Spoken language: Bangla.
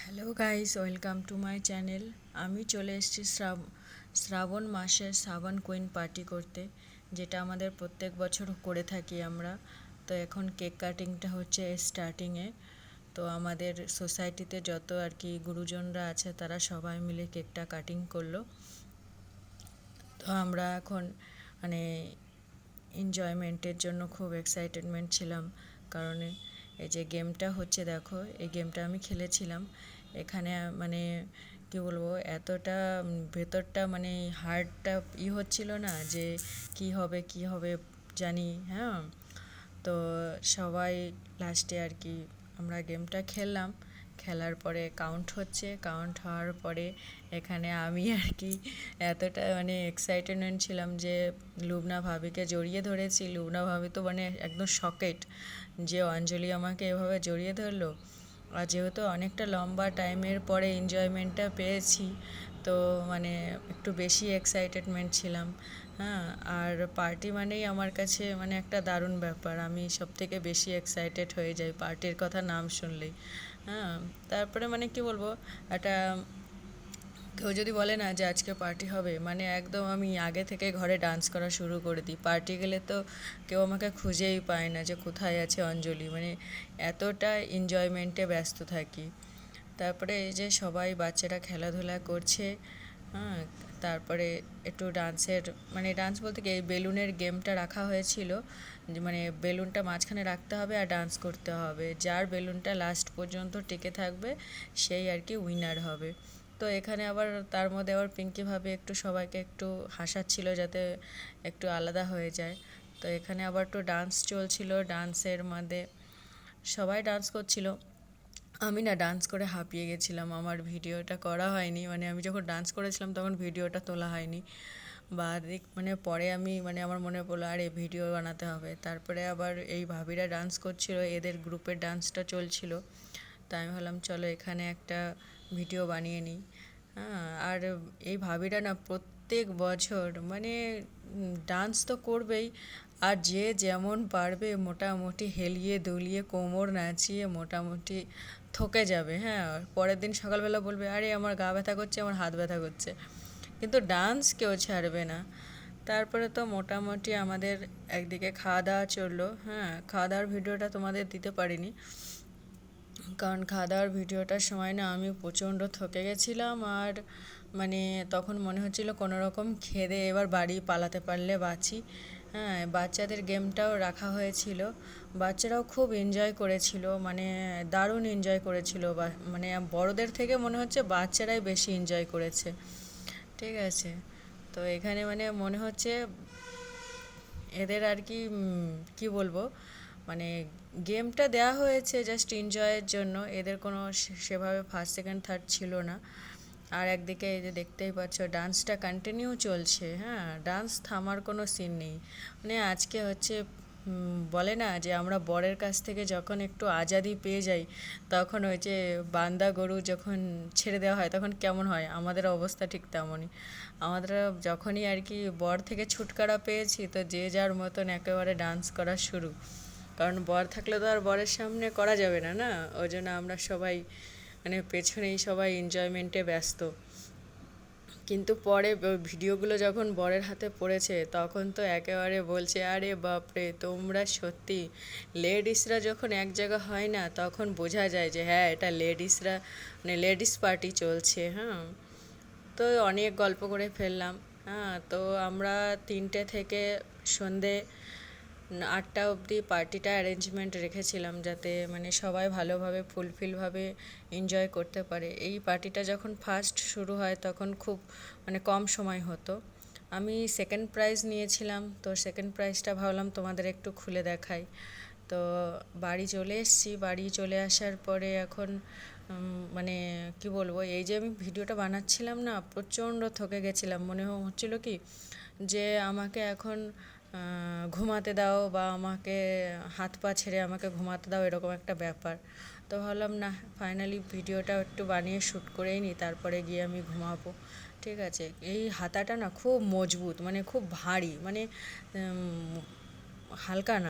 Hello guys, welcome to my channel. আমি চলে এসেছি শ্রাবণ মাসের সাবান কুইন পার্টি করতে, যেটা আমাদের প্রত্যেক বছর করে থাকি আমরা। তো এখন কেক কাটিংটা হচ্ছে স্টার্টিংয়ে। তো আমাদের সোসাইটিতে যত আর কি গুরুজনরা আছে তারা সবাই মিলে কেকটা কাটিং করলো। তো আমরা এখন মানে এনজয়মেন্টের জন্য খুব এক্সাইটেডমেন্ট ছিলাম, কারণ এই যে গেমটা হচ্ছে দেখো, এই গেমটা আমি খেলেছিলাম। এখানে মানে কি বলবো, এতটা ভেতরটা মানে হার্টটা হচ্ছিল না যে কি হবে জানি। হ্যাঁ, তো সবাই লাস্টে আর কি আমরা গেমটা খেললাম। খেলার পরে কাউন্ট হওয়ার পরে এখানে আমি আর কি এতটা মানে এক্সাইটেডমেন্ট ছিলাম যে লুবনা ভাবিকে জড়িয়ে ধরেছি। লুবনা ভাবি তো মানে একদম শকেট যে অঞ্জলি আমাকে এভাবে জড়িয়ে ধরলো। আর যেহেতু অনেকটা লম্বা টাইমের পরে এনজয়মেন্টটা পেয়েছি, তো মানে একটু বেশি এক্সাইটেডমেন্ট ছিলাম। হ্যাঁ, আর পার্টি মানেই আমার কাছে মানে একটা দারুণ ব্যাপার। আমি সবথেকে বেশি এক্সাইটেড হয়ে যাই পার্টির কথা নাম শুনলেই। হ্যাঁ, তারপরে মানে কি বলবো, একটা কেউ যদি বলে না যে আজকে পার্টি হবে, মানে একদম আমি আগে থেকে ঘরে ডান্স করা শুরু করে দিই। পার্টি গেলে তো কেউ আমাকে খুঁজেই পায় না যে কোথায় আছে অঞ্জলি, মানে এতটা এনজয়মেন্টে ব্যস্ত থাকি। তারপরে এই যে সবাই বাচ্চারা খেলাধুলা করছে। হ্যাঁ, তারপরে একটু ডান্সের মানে ডান্স বলতে কি, এই বেলুনের গেমটা রাখা হয়েছিল, যে মানে বেলুনটা মাঝখানে রাখতে হবে আর ডান্স করতে হবে। যার বেলুনটা লাস্ট পর্যন্ত টিকে থাকবে সেই আর কি উইনার হবে। তো এখানে আবার তার মধ্যে আবার পিঙ্কি ভাবে একটু সবাইকে একটু হাসাচ্ছিল যাতে একটু আলাদা হয়ে যায়। তো এখানে আবার একটু ডান্স চলছিল, ডান্সের মধ্যে সবাই ডান্স করছিল। আমি না ডান্স করে হাঁপিয়ে গেছিলাম, আমার ভিডিওটা করা হয়নি। মানে আমি যখন ডান্স করেছিলাম তখন ভিডিওটা তোলা হয়নি। বা মানে পরে আমি মানে আমার মনে পড়লো আরে ভিডিও বানাতে হবে। তারপরে আবার এই ভাবিরা ডান্স করছিল, এদের গ্রুপের ডান্সটা চলছিল। তাই আমি ভাবলাম চলো এখানে একটা ভিডিও বানিয়ে নিই। হ্যাঁ, আর এই ভাবিরা না প্রত্যেক বছর মানে ডান্স তো করবেই, আর যে যেমন পারবে মোটামুটি হেলিয়ে দুলিয়ে কোমর নাচিয়ে মোটামুটি থকে যাবে। হ্যাঁ, পরের দিন সকালবেলা বলবে আরে আমার গা ব্যথা করছে, আমার হাত ব্যথা করছে, কিন্তু ডান্স কেউ ছাড়বে না। তারপরে তো মোটামুটি আমাদের একদিকে খাওয়া দাওয়া চললো। হ্যাঁ, খাওয়া দাওয়ার ভিডিওটা তোমাদের দিতে পারিনি, কারণ খাওয়া দাওয়ার ভিডিওটার সময় না আমি প্রচণ্ড থকে গেছিলাম। আর মানে তখন মনে হচ্ছিল কোনো রকম খেয়ে এবার বাড়ি পালাতে পারলে বাঁচি। হ্যাঁ, বাচ্চাদের গেমটাও রাখা হয়েছিল, বাচ্চারাও খুব এনজয় করেছিল, মানে দারুণ এনজয় করেছিল। বা মানে বড়দের থেকে মনে হচ্ছে বাচ্চারাই বেশি এনজয় করেছে। ঠিক আছে, তো এখানে মানে মনে হচ্ছে এদের আর কি কি বলবো, মানে গেমটা দেওয়া হয়েছে জাস্ট এনজয়ের জন্য, এদের কোনো সেভাবে ফার্স্ট সেকেন্ড থার্ড ছিল না। আর একদিকে এই যে দেখতেই পাচ্ছ ডান্সটা কন্টিনিউ চলছে। হ্যাঁ, ডান্স থামার কোনো সিন নেই। মানে আজকে হচ্ছে বলে না যে আমরা বরের কাছ থেকে যখন একটু আজাদি পেয়ে যাই, তখন ওই যে বান্দা গরু যখন ছেড়ে দেওয়া হয় তখন কেমন হয়, আমাদের অবস্থা ঠিক তেমনই। আমাদের যখনই আর কি বর থেকে ছুটকারা পেয়েছি, তো যে যার মতন একেবারে ডান্স করা শুরু। কারণ বর থাকলে তো আর বরের সামনে করা যাবে না, না, ওই জন্য আমরা সবাই মানে পেছনেই সবাই এনজয়মেন্টে ব্যস্ত। কিন্তু পরে ভিডিওগুলো যখন বরের হাতে পড়েছে তখন তো একেবারে বলছে আরে বাপরে, তোমরা সত্যি লেডিসরা যখন এক জায়গা হয় না তখন বোঝা যায় যে হ্যাঁ এটা লেডিসরা মানে লেডিস পার্টি চলছে। হ্যাঁ, তো অনেক গল্প করে ফেললাম। হ্যাঁ, তো আমরা 3টে থেকে সন্ধে 8টা অবধি পার্টিটা অ্যারেঞ্জমেন্ট রেখেছিলাম, যাতে মানে সবাই ভালোভাবে ফুলফিলভাবে এনজয় করতে পারে। এই পার্টিটা যখন ফার্স্ট শুরু হয় তখন খুব মানে কম সময় হতো। আমি সেকেন্ড প্রাইজ নিয়েছিলাম, তো সেকেন্ড প্রাইজটা ভাবলাম তোমাদের একটু খুলে দেখাই। তো বাড়ি চলে এসেছি, বাড়ি চলে আসার পরে এখন মানে কি বলবো, এই যে আমি ভিডিওটা বানাচ্ছিলাম না, প্রচণ্ড থকে গেছিলাম। মনে হচ্ছিল কি যে আমাকে এখন ঘুমাতে দাও, বা আমাকে হাত পা ছেড়ে আমাকে ঘুমাতে দাও, এরকম একটা ব্যাপার। তো ভাবলাম না, ফাইনালি ভিডিওটা একটু বানিয়ে শ্যুট করেই নিই, তারপরে গিয়ে আমি ঘুমাবো। ঠিক আছে, এই হাতাটা না খুব মজবুত, মানে খুব ভারী, মানে হালকা না।